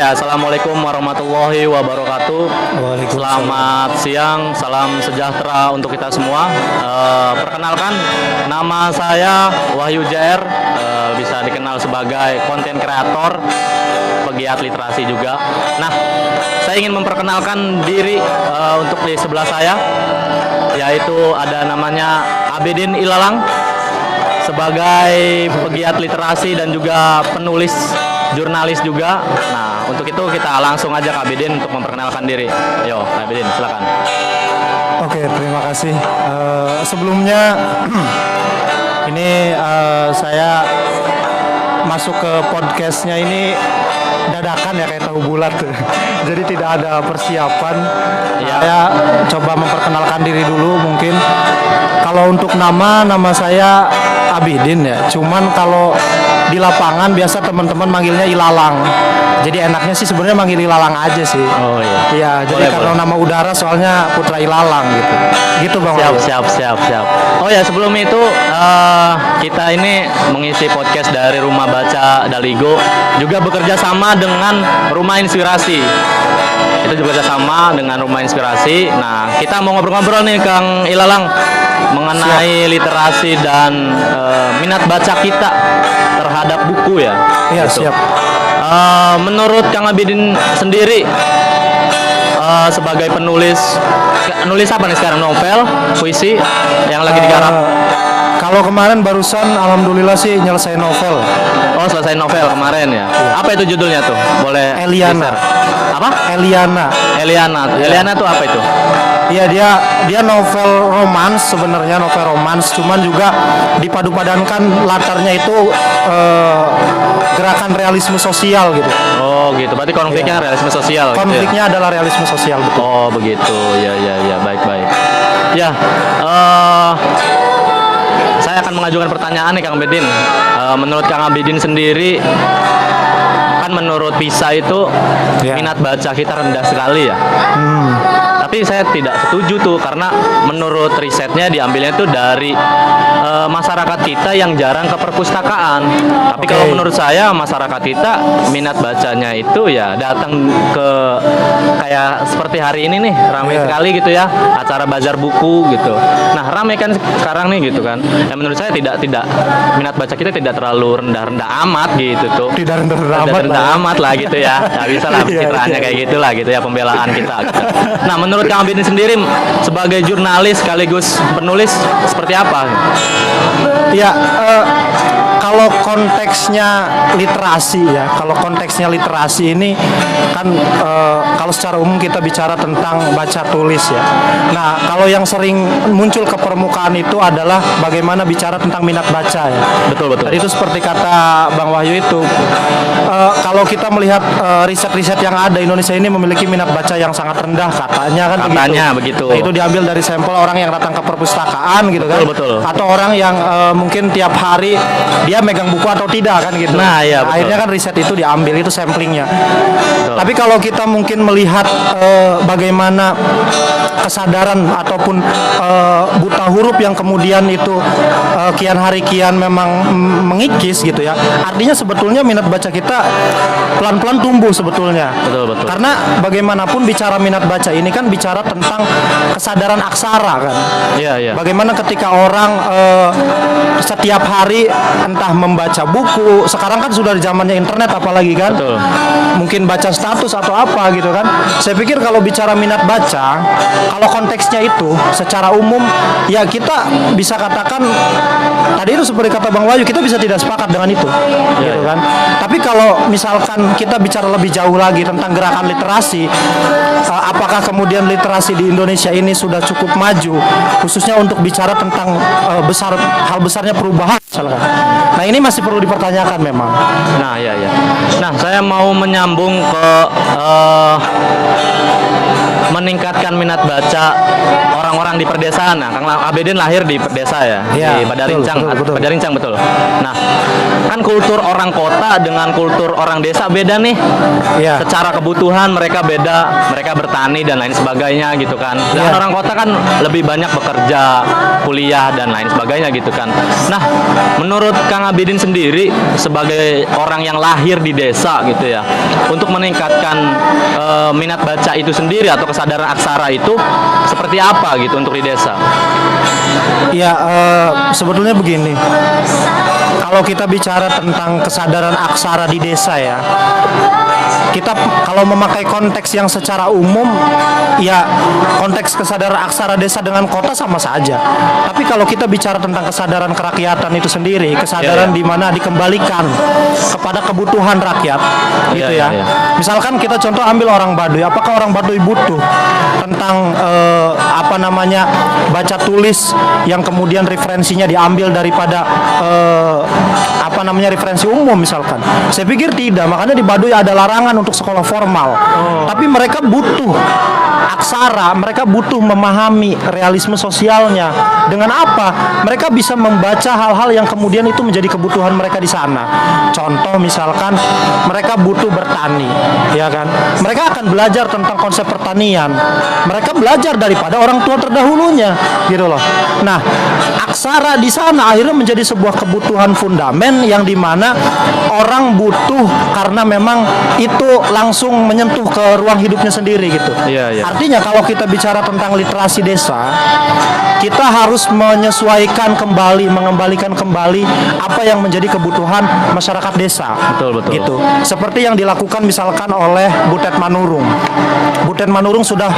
Ya, assalamualaikum warahmatullahi wabarakatuh. Selamat siang, salam sejahtera untuk kita semua. Perkenalkan, nama saya Wahyu JR, bisa dikenal sebagai konten kreator, pegiat literasi juga. Nah, saya ingin memperkenalkan diri untuk di sebelah saya, yaitu ada namanya Abidin Ilalang, sebagai pegiat literasi dan juga penulis jurnalis juga. Nah, untuk itu kita langsung aja Kak Abidin untuk memperkenalkan diri. Yo, Kak Abidin, silakan. Oke, terima kasih. Sebelumnya ini saya masuk ke podcastnya ini dadakan ya, kayak tahu bulat. Jadi tidak ada persiapan. Ya. Saya coba memperkenalkan diri dulu mungkin. Kalau untuk nama saya Abidin ya. Cuman kalau di lapangan biasa teman-teman manggilnya Ilalang. Jadi enaknya sih sebenarnya manggil Ilalang aja sih. Oh iya. Iya, jadi kalau nama udara soalnya Putra Ilalang gitu. Gitu Bang. Siap. Oh ya, sebelum itu kita ini mengisi podcast dari Rumah Baca Daligo, juga bekerja sama dengan Rumah Inspirasi. Itu juga bekerja sama dengan Rumah Inspirasi. Nah, kita mau ngobrol-ngobrol nih Kang Ilalang mengenai literasi dan minat baca kita terhadap buku ya. Iya, gitu. Siap. Menurut Kang Abidin sendiri, sebagai penulis apa nih sekarang, novel, puisi yang lagi digarap? Kalau kemarin barusan alhamdulillah sih nyelesain novel. Oh, selesai novel kemarin ya. Iya. Apa itu judulnya tuh? Boleh Eliana. di-share? Apa? Eliana. Eliana tuh apa itu? Iya, dia novel romans, sebenarnya novel romans, cuman juga dipadu-padankan latarnya itu gerakan realisme sosial gitu. Oh gitu, berarti konfliknya realisme sosial. Konfliknya gitu ya? adalah realisme sosial, betul. Oh begitu, ya, baik. Ya, saya akan mengajukan pertanyaan nih Kang Abidin. Menurut Kang Abidin sendiri, kan menurut PISA itu minat baca kita rendah sekali ya. Tapi saya tidak setuju tuh, karena menurut risetnya diambilnya tuh dari masyarakat kita yang jarang ke perpustakaan. Tapi kalau menurut saya masyarakat kita minat bacanya itu ya datang ke kayak seperti hari ini nih, ramai sekali gitu ya, acara bazar buku gitu. Nah, ramai kan sekarang nih gitu kan. Ya menurut saya tidak minat baca kita tidak terlalu rendah-rendah amat gitu tuh. Tidak rendah amat lah gitu ya. Nggak bisa lah pencitraannya kayak gitulah gitu ya, pembelaan kita gitu. Nah, menurut Kang Abidin sendiri sebagai jurnalis sekaligus penulis seperti apa? Ya, kalau konteksnya literasi ya, kalau konteksnya literasi ini kan kalau secara umum kita bicara tentang baca tulis ya. Nah, kalau yang sering muncul ke permukaan itu adalah bagaimana bicara tentang minat baca ya. Betul. Tadi itu seperti kata Bang Wahyu itu, kalau kita melihat riset-riset yang ada, Indonesia ini memiliki minat baca yang sangat rendah katanya kan. Begitu. Nah, itu diambil dari sampel orang yang datang ke perpustakaan gitu kan. Betul. Atau orang yang mungkin tiap hari dia megang buku atau tidak kan gitu. Nah, iya, betul. Akhirnya kan riset itu diambil, itu samplingnya. Tapi kalau kita mungkin melihat bagaimana kesadaran ataupun buta huruf yang kemudian itu kian hari kian memang mengikis gitu ya. Artinya sebetulnya minat baca kita pelan-pelan tumbuh sebetulnya. Betul. Karena bagaimanapun bicara minat baca ini kan bicara tentang kesadaran aksara kan. Iya. Bagaimana ketika orang setiap hari entah membaca buku, sekarang kan sudah di zamannya internet apalagi kan. Betul. Mungkin baca status atau apa gitu kan. Saya pikir kalau bicara minat baca, kalau konteksnya itu secara umum ya kita bisa katakan tadi itu seperti kata Bang Wahyu, kita bisa tidak sepakat dengan itu gitu kan. Tapi kalau misalkan kita bicara lebih jauh lagi tentang gerakan literasi, apakah kemudian literasi di Indonesia ini sudah cukup maju khususnya untuk bicara tentang hal besarnya perubahan misalkan. Nah, ini masih perlu dipertanyakan memang. Nah, iya. Nah, saya mau menyambung ke meningkatkan minat baca orang-orang di perdesaan. Nah, Kang Abidin lahir di desa ya, Iya, di Padarincang, betul. Padarincang betul. Nah, kan kultur orang kota dengan kultur orang desa beda nih. Iya. Secara kebutuhan mereka beda, mereka bertani dan lain sebagainya gitu kan. Dan Iya. orang kota kan lebih banyak bekerja, kuliah dan lain sebagainya gitu kan. Nah, menurut Kang Abidin sendiri sebagai orang yang lahir di desa gitu ya, untuk meningkatkan minat baca itu sendiri atau kesadaran aksara itu seperti apa gitu untuk di desa? Ya, sebetulnya begini. Kalau kita bicara tentang kesadaran aksara di desa ya, kita kalau memakai konteks yang secara umum, ya konteks kesadaran aksara desa dengan kota sama saja. Tapi kalau kita bicara tentang kesadaran kerakyatan itu sendiri, kesadaran Iya. di mana dikembalikan kepada kebutuhan rakyat, gitu Iya, ya. iya. Misalkan kita contoh ambil orang Baduy, apakah orang Baduy butuh tentang baca tulis yang kemudian referensinya diambil daripada referensi umum misalkan? Saya pikir tidak. Makanya di Baduy ada larangan untuk sekolah formal. Tapi mereka butuh aksara, mereka butuh memahami realisme sosialnya. Dengan apa? Mereka bisa membaca hal-hal yang kemudian itu menjadi kebutuhan mereka di sana. Contoh misalkan mereka butuh bertani, ya kan? Mereka akan belajar tentang konsep pertanian. Mereka belajar daripada orang tua terdahulunya, gitu loh. Nah, aksara di sana akhirnya menjadi sebuah kebutuhan fundamen yang dimana orang butuh karena memang itu langsung menyentuh ke ruang hidupnya sendiri gitu. Iya, iya. Artinya kalau kita bicara tentang literasi desa, kita harus menyesuaikan kembali, mengembalikan kembali apa yang menjadi kebutuhan masyarakat desa. Betul. Gitu. Seperti yang dilakukan misalkan oleh Butet Manurung. Butet Manurung sudah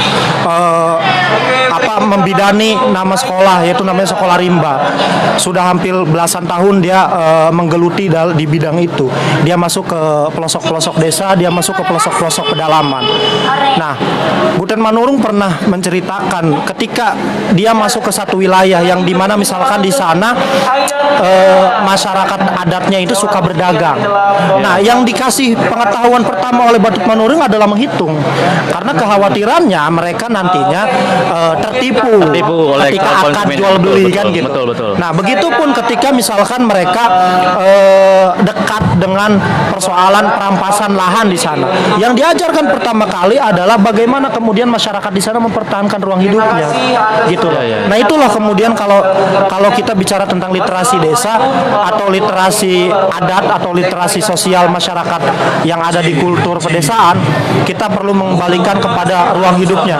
membidani nama sekolah, yaitu namanya Sekolah Rimba. Sudah hampir belasan tahun dia menggeluti di bidang itu. Dia masuk ke pelosok-pelosok desa, dia masuk ke pelosok-pelosok pedalaman. Nah, Butet Manurung pernah menceritakan ketika dia masuk ke satu wilayah yang dimana misalkan di sana masyarakat adatnya itu suka berdagang. Nah, yang dikasih pengetahuan pertama oleh Butet Manurung adalah menghitung, karena kekhawatirannya mereka nantinya tertipu oleh ketika akad konsumen. jual beli Betul, kan gitu. betul. Nah, begitupun ketika misalkan mereka dekat dengan persoalan perampasan lahan di sana. Yang diajarkan pertama kali adalah bagaimana kemudian masyarakat di sana mempertahankan ruang hidupnya, gitu loh. Iya. Nah, itulah kemudian kalau kita bicara tentang literasi desa atau literasi adat atau literasi sosial masyarakat yang ada di kultur pedesaan, kita perlu mengembalikan kepada ruang hidupnya.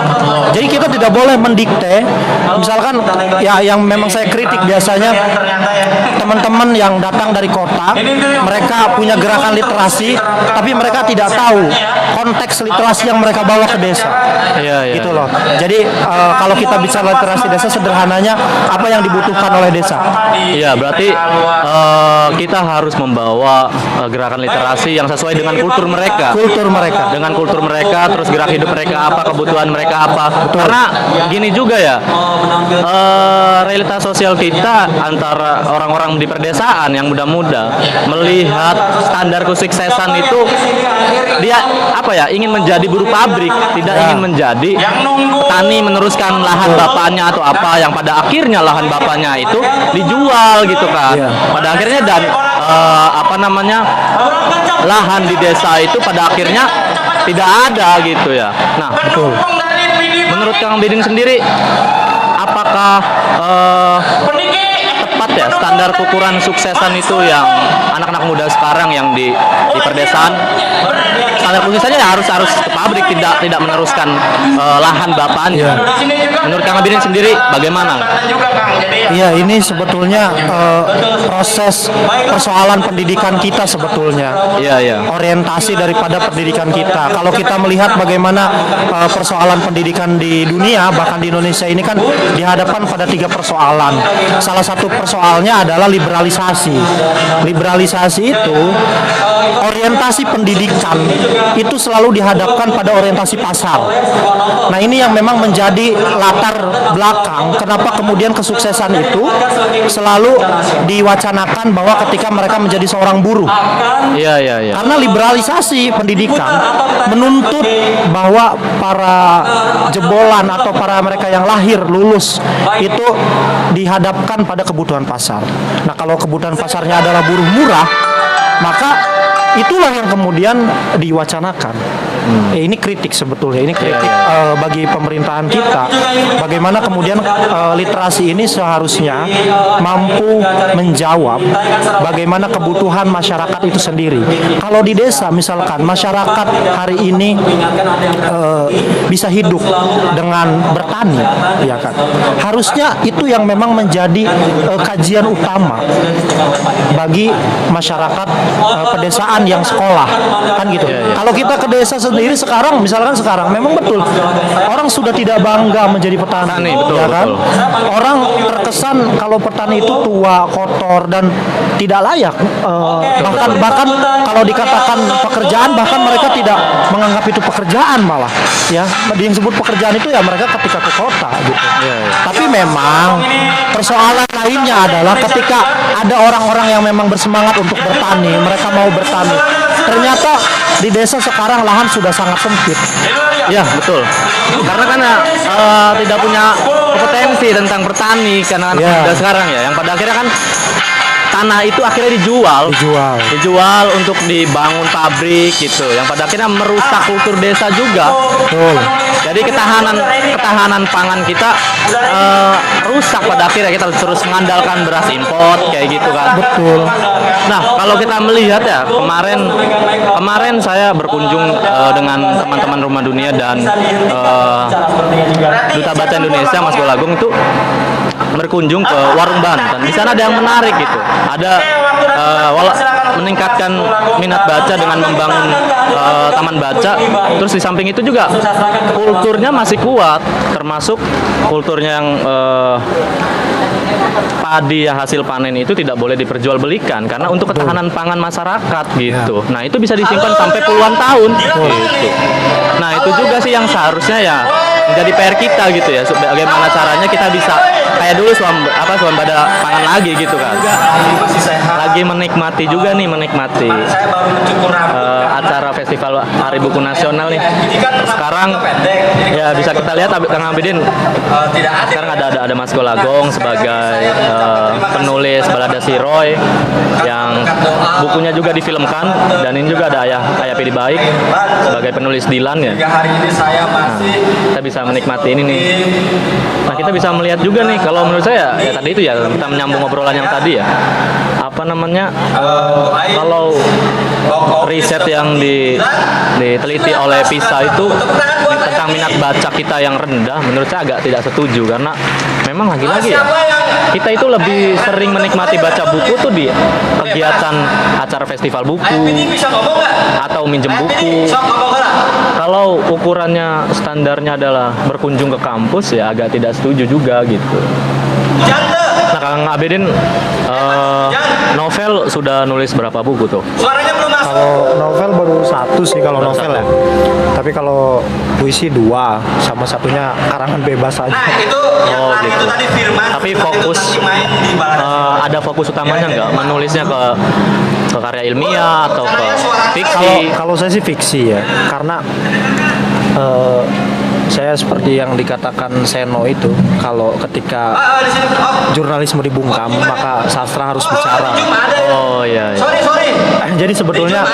Jadi kita tidak boleh mendikte. Misalkan ya yang memang saya kritik biasanya teman-teman yang datang dari kota, mereka punya gerakan literasi, tapi mereka tidak tahu konteks literasi yang mereka bawa ke desa. Iya. Gitu loh. Jadi kalau kita bicara literasi desa, sederhananya apa yang dibutuhkan oleh desa. Iya, berarti kita harus membawa gerakan literasi yang sesuai dengan kultur mereka. Dengan kultur mereka, terus gerak hidup mereka apa, kebutuhan mereka apa. Betul. Karena gini juga ya, realitas sosial kita antara orang-orang di perdesaan yang muda-muda melihat standar kesuksesan itu dia ingin menjadi buruh pabrik, tidak ingin menjadi petani meneruskan lahan bapaknya atau apa yang pada akhirnya lahan bapaknya itu dijual gitu kan. Iya. Pada akhirnya dan lahan di desa itu pada akhirnya tidak ada gitu ya. Nah, Betul. menurut Kang Abidin sendiri, apakah tepat ya standar ukuran suksesan itu yang anak-anak muda sekarang yang di perdesaan, standar suksesannya harus ke pabrik, tidak meneruskan lahan bapaknya. Menurut Kang Abidin sendiri bagaimana? Iya, ini sebetulnya proses persoalan pendidikan kita sebetulnya. Iya. Orientasi daripada pendidikan kita. Kalau kita melihat bagaimana persoalan pendidikan di dunia, bahkan di Indonesia ini kan dihadapkan pada 3 persoalan. Salah satu persoalannya adalah liberalisasi. Liberalisasi itu orientasi pendidikan itu selalu dihadapkan pada orientasi pasar. Nah, ini yang memang menjadi latar belakang kenapa kemudian kesuksesan itu selalu diwacanakan bahwa ketika mereka menjadi seorang buruh. Iya, iya, iya. Karena liberalisasi pendidikan menuntut bahwa para jebolan atau para mereka yang lahir lulus itu dihadapkan pada kebutuhan pasar. Nah, kalau kebutuhan pasarnya adalah buruh murah, maka itulah yang kemudian diwacanakan. Ini kritik sebetulnya, ini kritik bagi pemerintahan kita. Bagaimana kemudian literasi ini seharusnya mampu menjawab bagaimana kebutuhan masyarakat itu sendiri. Kalau di desa misalkan masyarakat hari ini bisa hidup dengan bertani, ya kan? Harusnya itu yang memang menjadi kajian utama bagi masyarakat pedesaan yang sekolah, kan gitu. Kalau kita ke desa sendiri sekarang, misalkan sekarang memang betul orang sudah tidak bangga menjadi petani, betul, ya kan? betul. Orang terkesan kalau petani itu tua, kotor dan tidak layak. Bahkan kalau dikatakan pekerjaan, bahkan mereka tidak menganggap itu pekerjaan malah, ya. Yang disebut pekerjaan itu ya mereka ketika ke kota, gitu. Tapi memang persoalan lainnya adalah ketika ada orang-orang yang memang bersemangat untuk bertani, mereka mau bertani. Ternyata di desa sekarang lahan sudah sangat sempit. Ya, betul. Karena kan tidak punya kompetensi tentang bertani karena sudah sekarang ya. Yang pada akhirnya kan tanah itu akhirnya dijual untuk dibangun pabrik gitu. Yang pada akhirnya merusak kultur desa juga. Betul. Jadi ketahanan pangan kita rusak pada akhirnya, kita terus mengandalkan beras import kayak gitu kan. Betul. Nah, kalau kita melihat ya, kemarin saya berkunjung dengan teman-teman Rumah Dunia dan Duta Baca Indonesia Mas Golagung itu berkunjung ke Warung Banten. Di sana ada yang menarik gitu. Ada meningkatkan minat baca dengan membangun taman baca. Terus di samping itu juga kulturnya masih kuat, termasuk kulturnya yang padi ya, hasil panen itu tidak boleh diperjualbelikan karena untuk ketahanan pangan masyarakat gitu. Nah, itu bisa disimpan sampai puluhan tahun gitu. Nah, itu juga sih yang seharusnya ya menjadi PR kita gitu ya. Bagaimana caranya kita bisa kayak dulu swasembada pangan lagi gitu kan. Lagi menikmati juga nih, acara festival Hari Buku Nasional nih. Sekarang ya bisa kita lihat Kang Abidin. Sekarang ada Mas Golagong sebagai penulis Balada Si Roy yang bukunya juga difilmkan, dan ini juga ada Ayah Pidi Baik sebagai penulis Dilan ya. Nah, kita bisa menikmati ini nih. Nah, kita bisa melihat juga nih, kalau menurut saya ya tadi itu ya, kita menyambung obrolan yang tadi ya. Kalau riset yang diteliti oleh PISA itu tentang minat baca kita yang rendah, menurut saya agak tidak setuju karena memang lagi-lagi ya kita itu lebih sering menikmati baca buku tuh di kegiatan acara festival buku atau minjem buku. Kalau ukurannya standarnya adalah berkunjung ke kampus ya agak tidak setuju juga gitu. Nah, Kang Abidin, novel sudah nulis berapa buku tuh? Kalau novel baru satu sih kalau novel ya. Tapi kalau puisi 2, sama satunya karangan bebas aja. Oh gitu. Tapi ada fokus utamanya nggak? Menulisnya ke karya ilmiah atau ke fiksi? Kalau saya sih fiksi ya, karena saya seperti yang dikatakan Seno itu, kalau ketika jurnalisme dibungkam maka sastra harus bicara. Oh iya. Jadi sebetulnya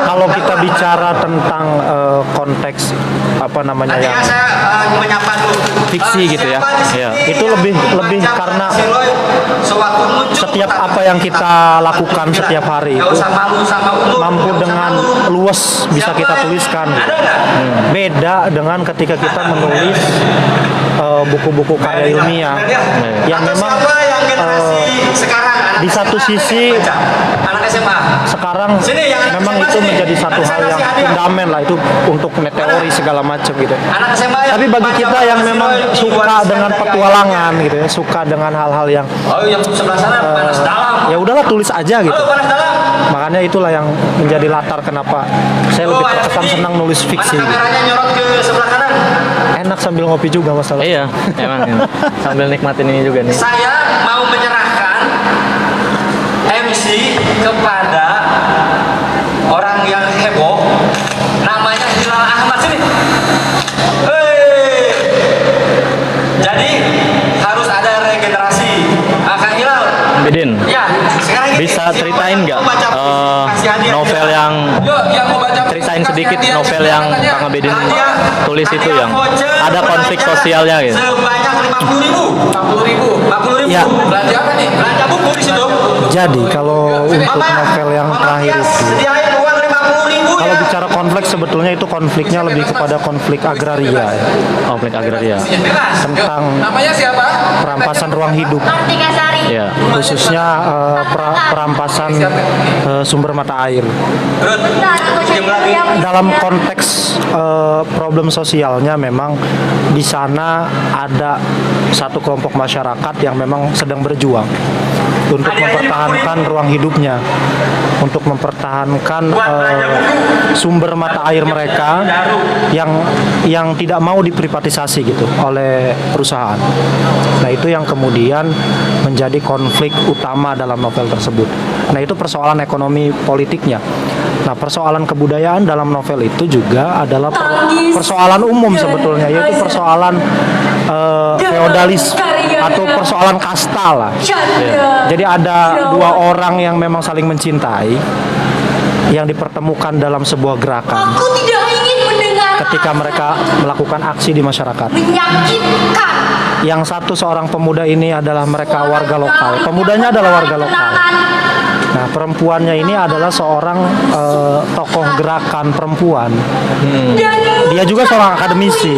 kalau kita bicara tentang konteks yang fiksi gitu ya, itu lebih karena setiap apa yang kita lakukan setiap hari itu mampu dengan luas bisa kita tuliskan. Beda dengan ketika kita menulis buku-buku karya ilmiah yang memang di satu sisi sekarang memang itu menjadi satu hal yang fundamental lah, itu untuk teori segala macam gitu. Tapi bagi kita yang memang suka dengan petualangan gitu ya, suka dengan hal-hal yang ya udahlah tulis aja gitu. Makanya itulah yang menjadi latar kenapa saya lebih terkesan senang nulis fiksi. Kameranya nyorot ke sebelah kanan. Enak sambil ngopi juga masalah. Iya, emang ini. Sambil nikmatin ini juga nih. Saya mau menyerahkan MC kepada orang yang heboh, namanya Hilal Ahmad sini. Hei. Jadi harus ada regenerasi. Kang Hilal. Bidin, Ya, sekarang ini bisa ceritain nggak Membaca kasih hadiah. novel yang Yuk, yang mau baca ceritain sedikit novel yang Kang Abidin tulis itu yang ada konflik sosialnya gitu. Sebanyak 50.000. 50.000. Ya. Belanja apa nih? Belanja buku di situ. Jadi kalau untuk novel yang terakhir itu, Sediain uang 50.000 kalau ya. bicara konflik sebetulnya itu konfliknya lebih kepada konflik agraria ya. Konflik agraria. Tentang Namanya siapa? perampasan ruang hidup, Kartika Sari. Ya. khususnya perampasan sumber mata air. Dalam konteks problem sosialnya memang di sana ada satu kelompok masyarakat yang memang sedang berjuang untuk mempertahankan ruang hidupnya, untuk mempertahankan sumber mata air mereka yang tidak mau diprivatisasi gitu oleh perusahaan. Nah, itu yang kemudian menjadi konflik utama dalam novel tersebut. Nah, itu persoalan ekonomi politiknya. Nah, persoalan kebudayaan dalam novel itu juga adalah persoalan umum sebetulnya, yaitu persoalan feodalis atau persoalan kasta lah. Jadi ada dua orang yang memang saling mencintai yang dipertemukan dalam sebuah gerakan Aku tidak ingin mendengar ketika mereka melakukan aksi di masyarakat. menyakitkan. Yang satu seorang pemuda ini adalah mereka warga lokal. Pemudanya adalah warga lokal. Nah, perempuannya ini adalah seorang tokoh gerakan perempuan. Dia juga seorang akademisi.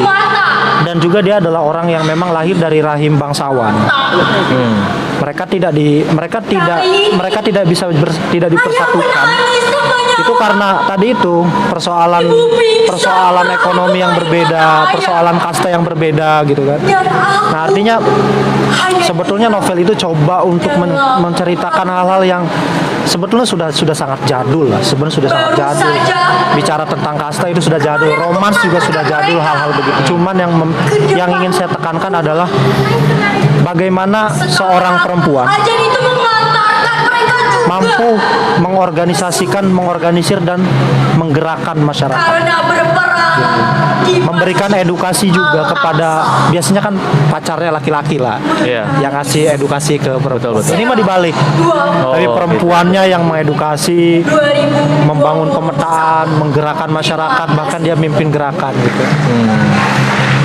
Dan juga dia adalah orang yang memang lahir dari rahim bangsawan. Mereka tidak bisa tidak dipersatukan. Itu karena tadi itu persoalan ekonomi yang berbeda, persoalan kasta yang berbeda gitu kan. Nah, artinya sebetulnya novel itu coba untuk menceritakan hal-hal yang sebetulnya sudah sangat jadul lah. Sebenarnya sudah sangat jadul. Bicara tentang kasta itu sudah jadul, romans juga sudah jadul, hal-hal begitu. Cuman yang ingin saya tekankan adalah bagaimana seorang perempuan Ajar itu mengantarkan mereka juga mampu mengorganisir dan menggerakkan masyarakat. karena berperang di Memberikan edukasi juga kepada, biasanya kan pacarnya laki-laki lah, Iya. yang ngasih edukasi ke perempuan. Betul. Ini mah dibalik. Tapi perempuannya yang mengedukasi, 2000 membangun pemetaan, menggerakkan masyarakat, bahkan dia mimpin gerakan gitu.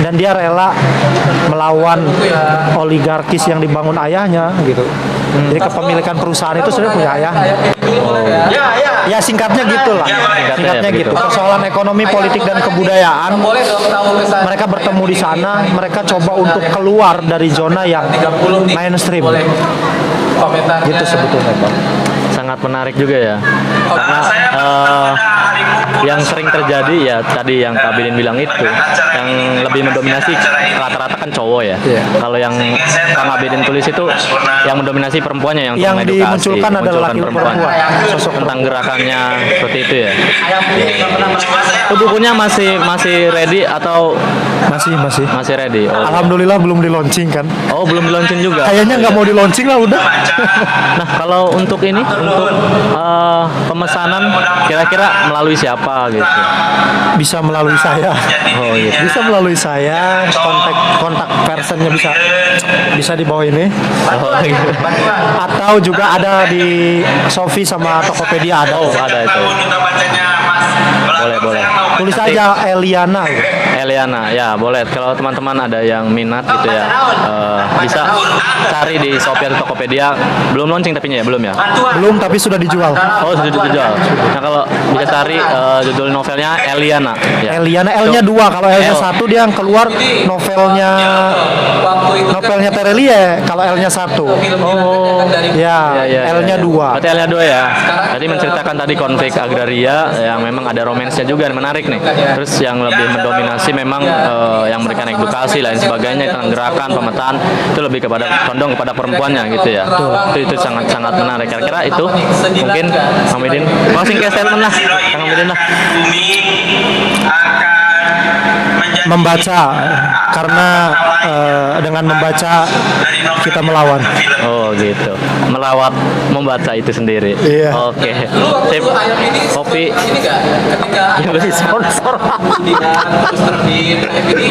Dan dia rela melawan oligarkis yang dibangun ayahnya gitu. Jadi kepemilikan perusahaan itu sudah punya ayahnya. Ya singkatnya gitulah. Singkatnya gitu. Persoalan ekonomi, politik dan kebudayaan. Mereka bertemu di sana, mereka coba untuk keluar dari zona yang mainstream. Gitu sebetulnya, Bang. Sangat menarik juga ya. Karena yang sering terjadi ya tadi yang Kak Bidin bilang itu, yang lebih mendominasi rata-rata kan cowok ya. Iya. Kalau yang Kang Abidin tulis itu yang mendominasi perempuannya yang Yang mengedukasi, dimunculkan adalah laki perempuan. Sosok tentang gerakannya seperti itu ya. Itu bukunya masih ready atau Masih ready? Oh, Alhamdulillah belum di launching kan. oh belum di launching juga. Kayaknya nggak mau di launching lah udah. Nah kalau untuk ini untuk pemesanan kira-kira melalui siapa gitu? Bisa melalui saya. Oh gitu. Bisa melalui saya, kontak personnya bisa di bawah ini. Oh, gitu. Atau juga ada di Shopee sama Tokopedia ada. Oh ada itu. Boleh. Tulis aja Eliana gitu. Eliana, ya boleh. Kalau teman-teman ada yang minat gitu ya, bisa cari di Shopee atau Tokopedia. Belum launching tapi ya, belum ya? Belum tapi sudah dijual. Oh sudah dijual. Nah kalau bisa cari judul novelnya Eliana. Ya. Eliana L-nya 2, kalau L-nya 1 dia yang keluar novelnya novelnya Terelie kalau L-nya 1. Oh. Ya, L-nya 2. Berarti L-nya 2 ya. Jadi menceritakan tadi konflik agraria yang memang ada romansnya juga menarik nih. Terus yang lebih mendominasi memang yang memberikan edukasi lain sebagainya tentang gerakan pemetaan itu lebih condong kepada perempuannya gitu ya. Itu sangat menarik. Kira-kira itu mungkin Kang Midin. Closing statement lah, Kang Midin lah. Membaca karena dengan membaca kita melawan. Oh gitu, membaca itu sendiri. Iya. Oke. Sip. Kopi. Ini enggak ketika Ya beli sponsor. dia terus terbit ini